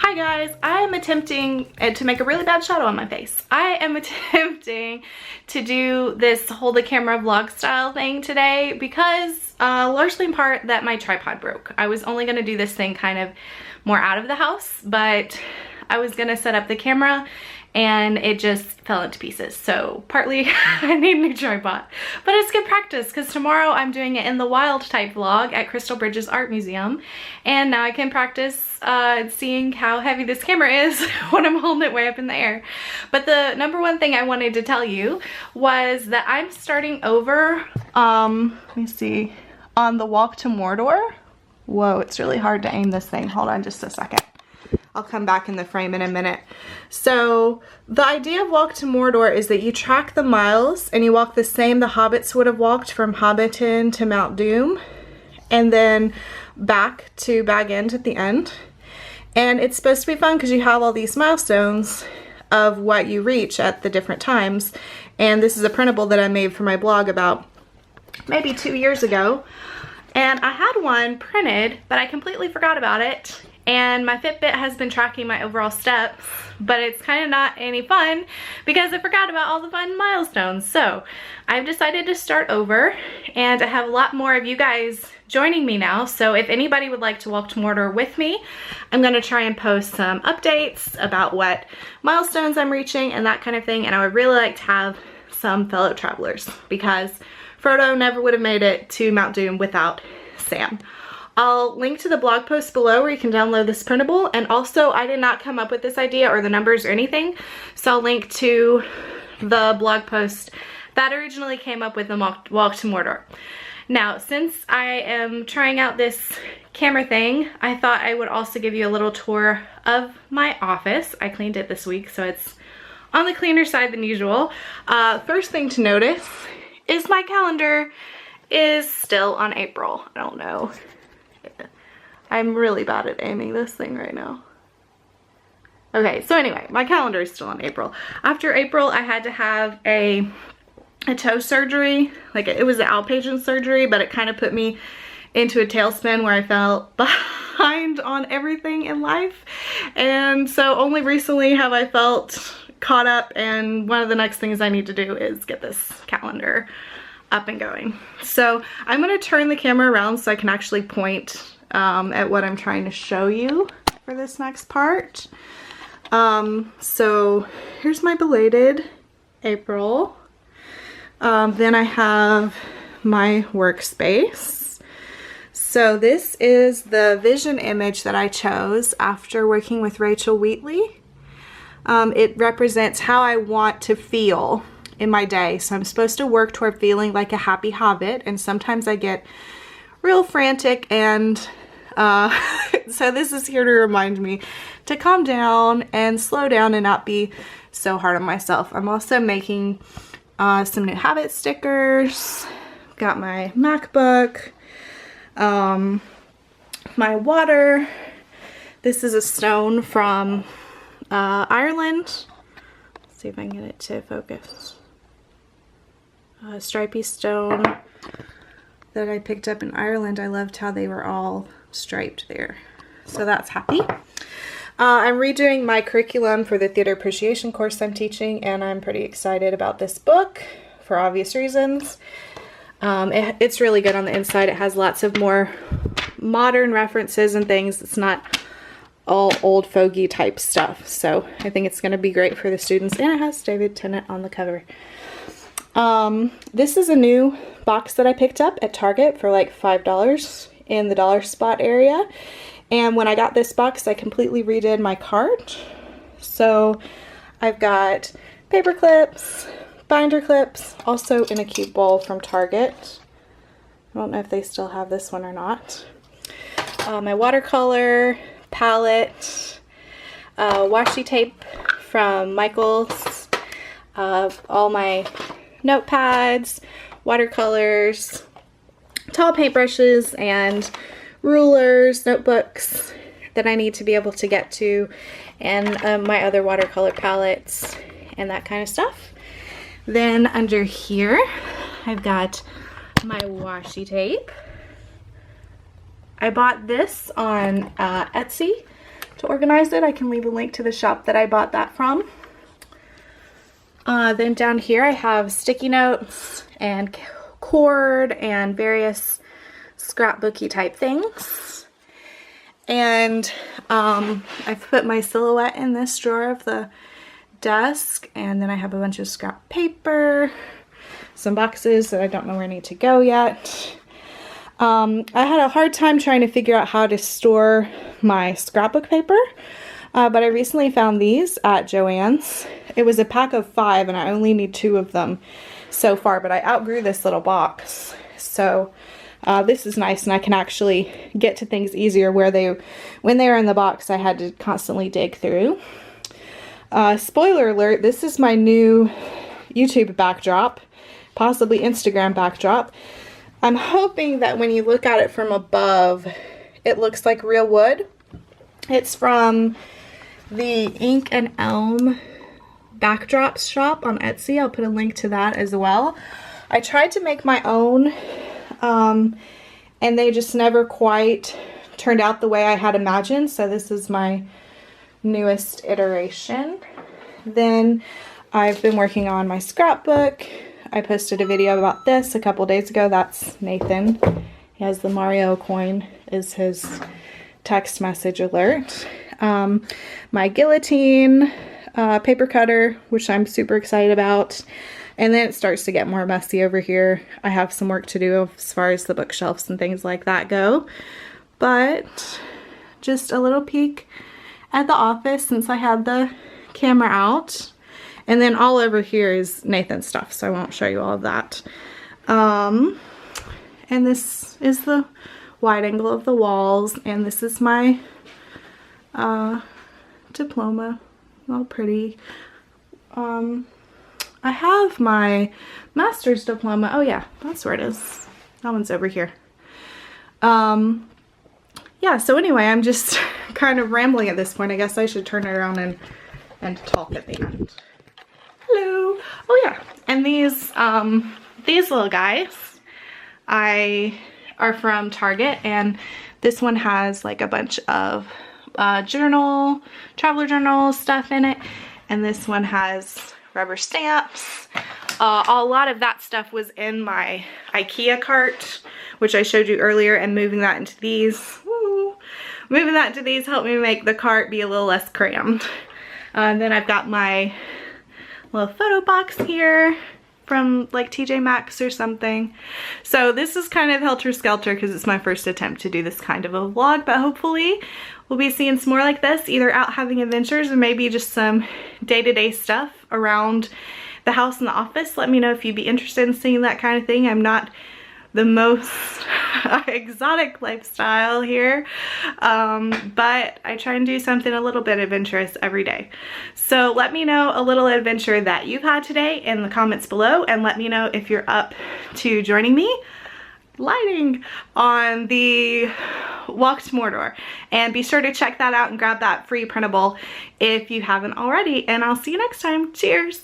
Hi guys, I am attempting to make a really bad shadow on my face. I am attempting to do this hold the camera vlog style thing today because largely in part that my tripod broke. I was only going to do this thing kind of more out of the house, but I was going to set up the camera and it just fell into pieces. So partly I need a new tripod, but it's good practice because tomorrow I'm doing it in the wild type vlog at Crystal Bridges Art Museum. And now I can practice seeing how heavy this camera is when I'm holding it way up in the air. But the number one thing I wanted to tell you was that I'm starting over, let me see, on the walk to Mordor. Whoa, it's really hard to aim this thing. Hold on just a second. I'll come back in the frame in a minute. So the idea of Walk to Mordor is that you track the miles and you walk the same the hobbits would have walked from Hobbiton to Mount Doom and then back to Bag End at the end. And it's supposed to be fun because you have all these milestones of what you reach at the different times. And this is a printable that I made for my blog about maybe 2 years ago. And I had one printed, but I completely forgot about it. And my Fitbit has been tracking my overall steps, but it's kind of not any fun because I forgot about all the fun milestones. So I've decided to start over, and I have a lot more of you guys joining me now. So if anybody would like to walk to Mordor with me, I'm gonna try and post some updates about what milestones I'm reaching and that kind of thing. And I would really like to have some fellow travelers because Frodo never would have made it to Mount Doom without Sam. I'll link to the blog post below where you can download this printable, and also I did not come up with this idea or the numbers or anything, so I'll link to the blog post that originally came up with the walk to Mordor. Now, since I am trying out this camera thing, I thought I would also give you a little tour of my office. I cleaned it this week, so it's on the cleaner side than usual. First thing to notice is my calendar is still on April. I don't know. I'm really bad at aiming this thing right now. Okay, so anyway, my calendar is still on April. After April, I had to have a toe surgery. Like, it was an outpatient surgery, but it kind of put me into a tailspin where I felt behind on everything in life. And so only recently have I felt caught up, and one of the next things I need to do is get this calendar up and going. So I'm going to turn the camera around so I can actually point at what I'm trying to show you for this next part. So here's my belated April. Then I have my workspace. So this is the vision image that I chose after working with Rach Wheatley. It represents how I want to feel in my day. So I'm supposed to work toward feeling like a happy hobbit, and sometimes I get real frantic, and so this is here to remind me to calm down and slow down and not be so hard on myself. I'm also making some new habit stickers. Got my MacBook, my water. This is a stone from Ireland. Let's see if I can get it to focus. A stripy stone that I picked up in Ireland. I loved how they were all striped there. So that's happy. I'm redoing my curriculum for the theater appreciation course I'm teaching, and I'm pretty excited about this book for obvious reasons. It's really good on the inside. It has lots of more modern references and things. It's not all old fogey type stuff. So I think it's going to be great for the students, and it has David Tennant on the cover. This is a new box that I picked up at Target for like $5 in the dollar spot area. And when I got this box, I completely redid my cart. So I've got paper clips, binder clips, also in a cute bowl from Target. I don't know if they still have this one or not. My watercolor palette, washi tape from Michael's, all my notepads, watercolors, tall paintbrushes, and rulers, notebooks that I need to be able to get to, and my other watercolor palettes and that kind of stuff. Then under here, I've got my washi tape. I bought this on Etsy to organize it. I can leave a link to the shop that I bought that from. Then down here I have sticky notes and cord and various scrapbooky type things. And I've put my silhouette in this drawer of the desk, and then I have a bunch of scrap paper, some boxes that I don't know where I need to go yet. I had a hard time trying to figure out how to store my scrapbook paper, but I recently found these at Joann's. It was a pack of 5 and I only need 2 of them so far, but I outgrew this little box. So this is nice, and I can actually get to things easier where when they were in the box I had to constantly dig through. Spoiler alert, this is my new YouTube backdrop, possibly Instagram backdrop. I'm hoping that when you look at it from above, it looks like real wood. It's from the Ink and Elm Backdrop shop on Etsy. I'll put a link to that as well. I tried to make my own, and they just never quite turned out the way I had imagined. So this is my newest iteration. Then I've been working on my scrapbook. I posted a video about this a couple days ago. That's Nathan. He has the Mario coin as his text message alert. My guillotine, paper cutter, which I'm super excited about. And then it starts to get more messy over here. I have some work to do as far as the bookshelves and things like that go. But just a little peek at the office since I had the camera out. And then all over here is Nathan's stuff, so I won't show you all of that. And this is the wide angle of the walls, and this is my diploma, all pretty. I have my master's diploma. Oh yeah, that's where it is. That one's over here. Yeah, so anyway, I'm just kind of rambling at this point. I guess I should turn it around and talk at the end. Hello. Oh yeah, and these little guys are from Target, and this one has like a bunch of traveler journal stuff in it, and this one has rubber stamps. A lot of that stuff was in my IKEA cart, which I showed you earlier, and moving that into these, moving that into these helped me make the cart be a little less crammed. And then I've got my little photo box here from like TJ Maxx or something. So this is kind of helter-skelter because it's my first attempt to do this kind of a vlog, but hopefully we'll be seeing some more like this, either out having adventures or maybe just some day-to-day stuff around the house and the office. Let me know if you'd be interested in seeing that kind of thing. I'm not the most exotic lifestyle here, but I try and do something a little bit adventurous every day. So let me know a little adventure that you've had today in the comments below, and let me know if you're up to joining me lighting on the walk to Mordor. And be sure to check that out and grab that free printable if you haven't already, and I'll see you next time. Cheers!